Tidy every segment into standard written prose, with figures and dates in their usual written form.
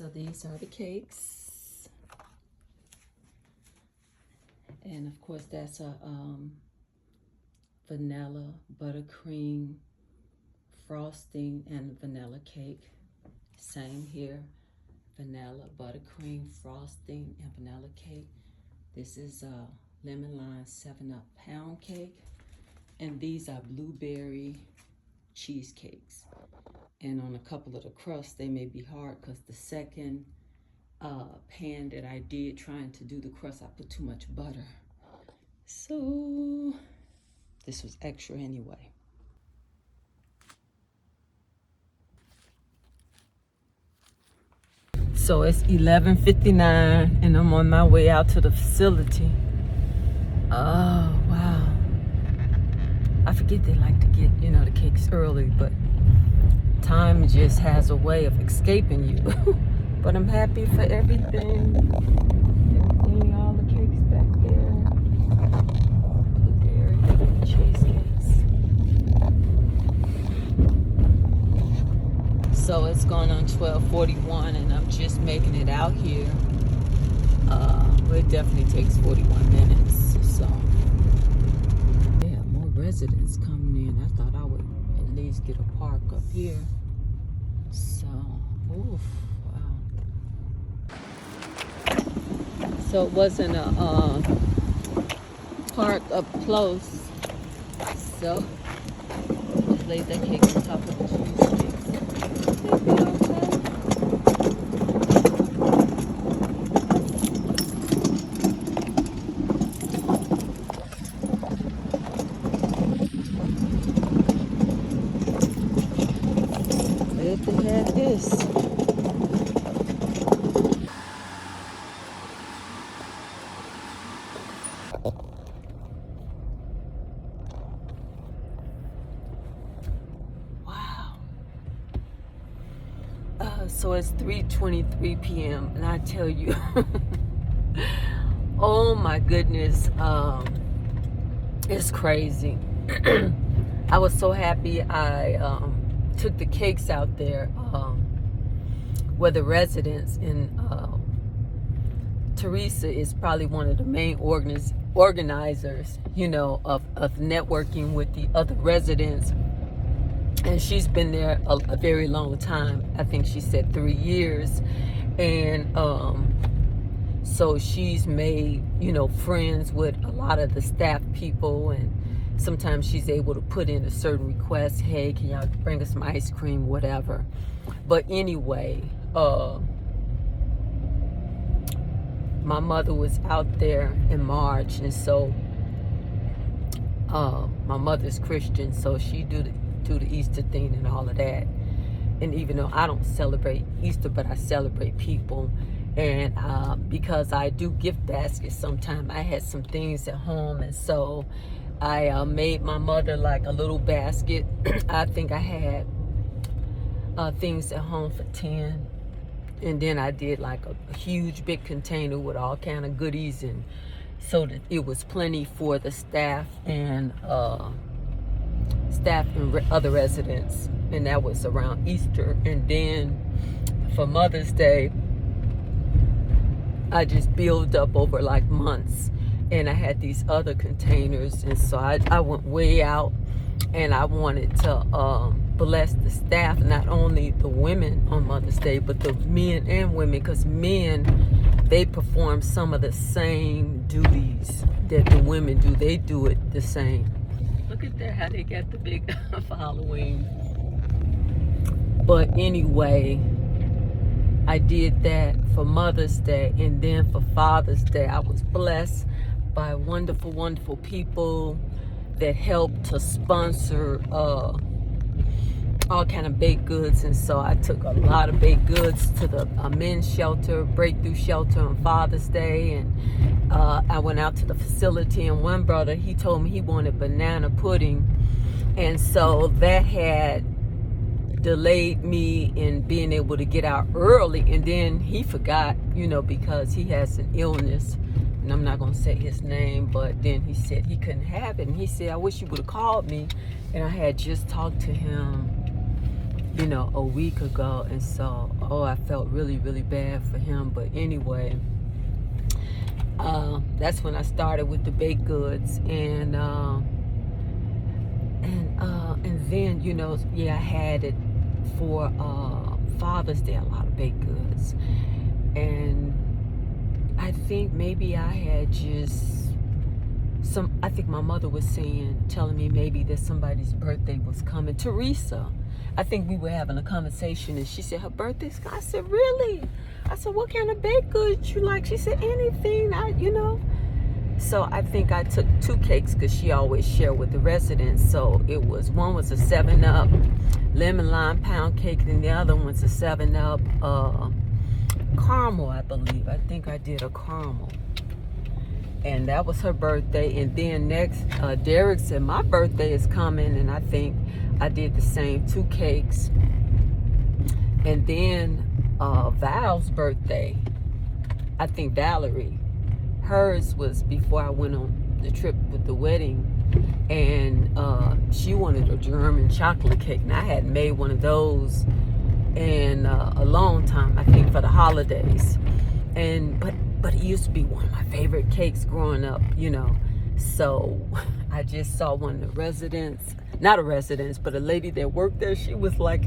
So these are the cakes. And of course that's a vanilla buttercream frosting and vanilla cake. Same here, vanilla buttercream frosting and vanilla cake. This is a lemon lime 7-Up pound cake. And these are blueberry cheesecakes. And on a couple of the crusts, they may be hard because the second pan that I did trying to do the crust, I put too much butter. So this was extra anyway. So it's 11:59 and I'm on my way out to the facility. Oh, wow. I forget they like to get, the cakes early, but time just has a way of escaping you. But I'm happy for everything. Everything, all the cakes back there. Blueberry cheesecakes. So it's going on 12:41 and I'm just making it out here. But it definitely takes 41 minutes. So yeah, more residents coming in. I thought I would at least get a park up here. So, oof, wow. So it wasn't a park up close. So just laid that cake on top of the cheesecake. It'll be okay. If they had this. Wow. So it's 3:23 p.m. and I tell you, oh my goodness, it's crazy. I was so happy I took the cakes out there where the residents in Teresa is probably one of the main organizers, of networking with the other residents. And she's been there a very long time. I think she said 3 years. And so she's made, friends with a lot of the staff people, and sometimes she's able to put in a certain request. Hey, can y'all bring us some ice cream, whatever. But anyway, my mother was out there in March, and so my mother's Christian, so she do the Easter thing and all of that. And even though I don't celebrate Easter, but I celebrate people. And because I do gift baskets sometimes, I had some things at home, and so I made my mother like a little basket. I think I had things at home for 10. And then I did like a huge big container with all kind of goodies, and so that it was plenty for the staff and other residents. And that was around Easter. And then for Mother's Day, I just built up over like months, and I had these other containers, and so I went way out, and I wanted to bless the staff, not only the women on Mother's Day, but the men and women, because men, they perform some of the same duties that the women do. They do it the same. Look at that, how they got the big for Halloween. But anyway, I did that for Mother's Day, and then for Father's Day, I was blessed by wonderful, wonderful people that helped to sponsor all kind of baked goods. And so I took a lot of baked goods to the men's shelter, Breakthrough Shelter, on Father's Day. And I went out to the facility, and one brother, he told me he wanted banana pudding. And so that had delayed me in being able to get out early. And then he forgot, because he has an illness, and I'm not going to say his name, but then he said he couldn't have it. And he said, I wish you would have called me. And I had just talked to him, a week ago. And so oh, I felt really, really bad for him. But anyway, that's when I started with the baked goods, and then, you know, yeah, I had it for Father's Day, a lot of baked goods. And I think maybe I had just I think my mother was telling me maybe that somebody's birthday was coming. Teresa, I think we were having a conversation, and she said her birthday's. I said, really? I said, what kind of baked goods you like? She said, anything, you know. So I think I took 2 cakes because she always shared with the residents. So one was a 7-Up lemon lime pound cake, and the other one's a 7-Up caramel, I believe. I think I did a caramel. And that was her birthday. And then next, Derek said, my birthday is coming. And I think I did the same, 2 cakes. And then Val's birthday, I think Valerie, hers was before I went on the trip with the wedding. And she wanted a German chocolate cake. And I hadn't made one of those in a long time, I think, for the holidays. And but it used to be one of my favorite cakes growing up, you know. So I just saw one of the residents, not a resident, but a lady that worked there. She was like,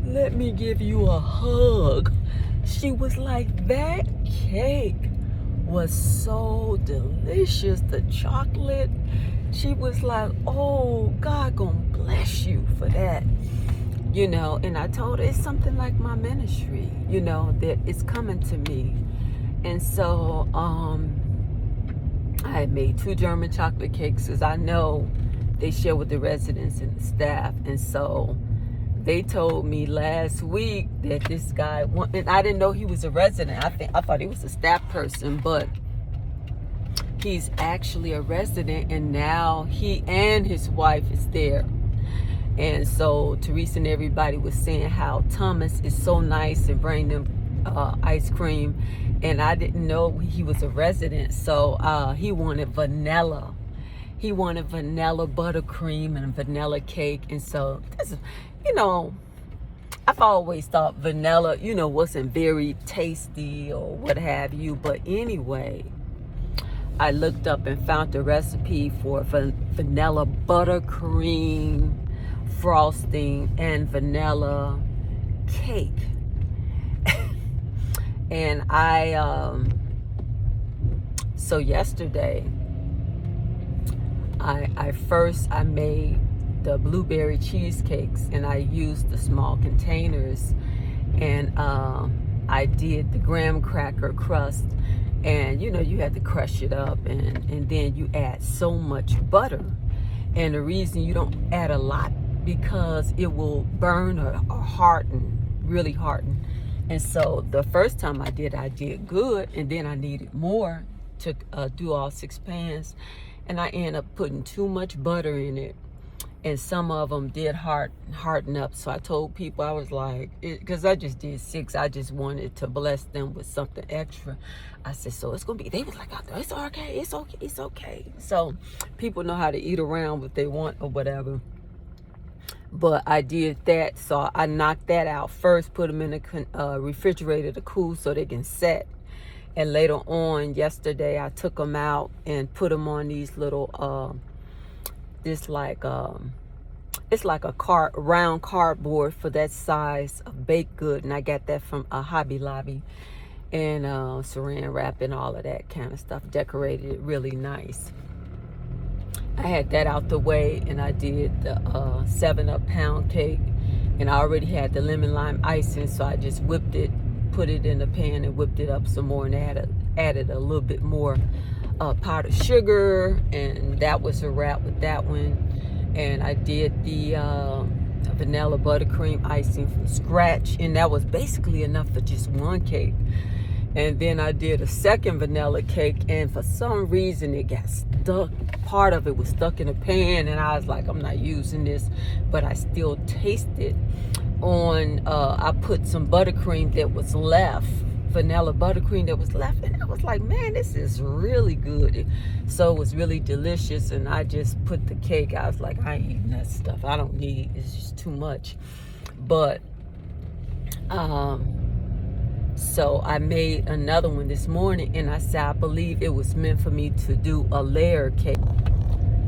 let me give you a hug. She was like, that cake was so delicious, the chocolate. She was like, oh, God gonna bless you for that. You know, and I told her it's something like my ministry, you know, that it's coming to me. And so I had made 2 German chocolate cakes, because I know they share with the residents and the staff. And so they told me last week that this guy, and I didn't know he was a resident. I thought he was a staff person, but he's actually a resident, and now he and his wife is there. And so Teresa and everybody was saying how Thomas is so nice and bring them ice cream, and I didn't know he was a resident. So he wanted vanilla. He wanted vanilla buttercream and vanilla cake. And so this, you know, I've always thought vanilla, you know, wasn't very tasty or what have you. But anyway, I looked up and found the recipe for vanilla buttercream frosting and vanilla cake. And so yesterday, I made the blueberry cheesecakes, and I used the small containers, and I did the graham cracker crust, and you know, you had to crush it up, and then you add so much butter. And the reason you don't add a lot, because it will burn or harden, really harden. And so the first time I did good, and then I needed more to do all 6 pans, and I ended up putting too much butter in it, and some of them did harden up. So I told people, I was like, because I just did 6, I just wanted to bless them with something extra. I said, so it's gonna be, they was like, oh, it's okay, it's okay, it's okay. So people know how to eat around what they want or whatever. But I did that, so I knocked that out first, put them in the refrigerator to cool so they can set. And later on, yesterday, I took them out and put them on these little, it's like a round cardboard for that size of baked good. And I got that from Hobby Lobby, and saran wrap and all of that kind of stuff. Decorated it really nice. I had that out the way, and I did the 7-Up pound cake, and I already had the lemon lime icing, so I just whipped it, put it in the pan and whipped it up some more, and added a little bit more powdered sugar, and that was a wrap with that one. And I did the vanilla buttercream icing from scratch, and that was basically enough for just 1 cake. And then I did a second vanilla cake, and for some reason it got stuck. Part of it was stuck in the pan, and I was like, I'm not using this, but I still tasted on, I put some buttercream that was left, vanilla buttercream that was left, and I was like, man, this is really good. So it was really delicious, and I just put the cake, I was like, I ain't eating that stuff. I don't need, it's just too much. But So I made another one this morning, and I said I believe it was meant for me to do a layer cake.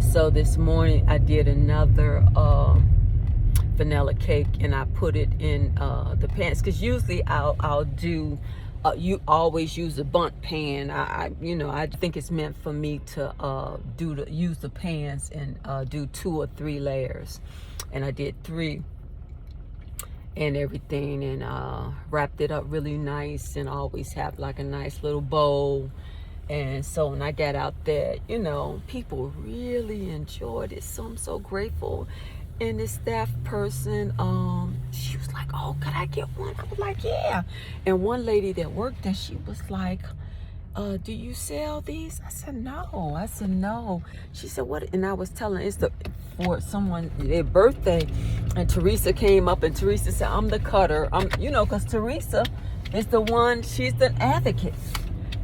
So this morning I did another vanilla cake, and I put it in the pans, because usually I'll do you always use a bundt pan. I think it's meant for me to use the pans and do 2 or 3 layers, and I did 3 and everything, and wrapped it up really nice, and always have like a nice little bowl. And so when I got out there, people really enjoyed it. So I'm so grateful. And the staff person, she was like, "Oh, could I get one?" I was like, "Yeah." And one lady that worked there, she was like, "Do you sell these?" I said, "No." She said, "What?" And I was telling, it's for someone, their birthday. And Teresa came up, and Teresa said, "I'm the cutter." Because Teresa is the one, she's the advocate.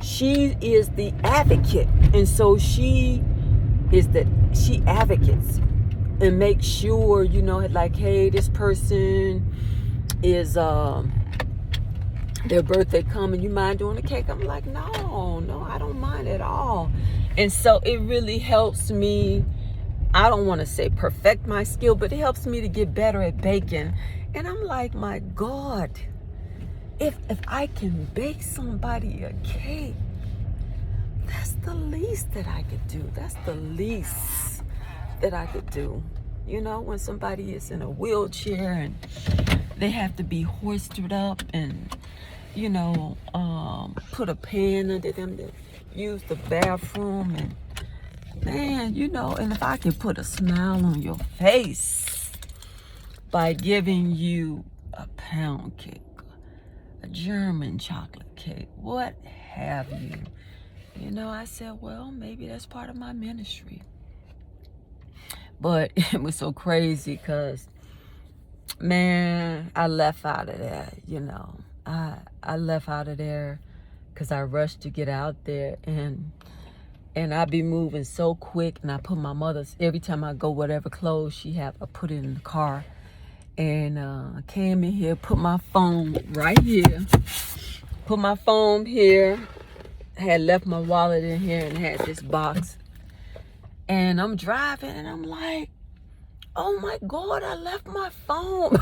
She is the advocate. And so she advocates and make sure, like, hey, this person is their birthday coming, you mind doing a cake? I'm like, no, I don't mind at all. And so it really helps me, I don't want to say perfect my skill, but it helps me to get better at baking. And I'm like, my God, if I can bake somebody a cake, that's the least that I could do. That's the least that I could do. When somebody is in a wheelchair and they have to be hoisted up and, put a pan under them to use the bathroom. And man, and if I can put a smile on your face by giving you a pound cake, a German chocolate cake, what have you. I said, well, maybe that's part of my ministry. But it was so crazy because, man, I left out of there, I left out of there because I rushed to get out there, and I be moving so quick, and I put my mother's, every time I go, whatever clothes she have, I put it in the car. And I came in here, put my phone right here, put my phone here, had left my wallet in here, and had this box. And I'm driving, and I'm like, oh my God, I left my phone.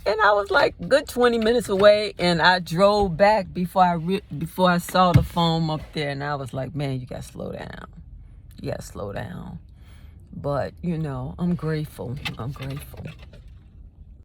And I was like good 20 minutes away, and I drove back before I saw the phone up there. And I was like, man, you gotta slow down. You gotta slow down. But I'm grateful.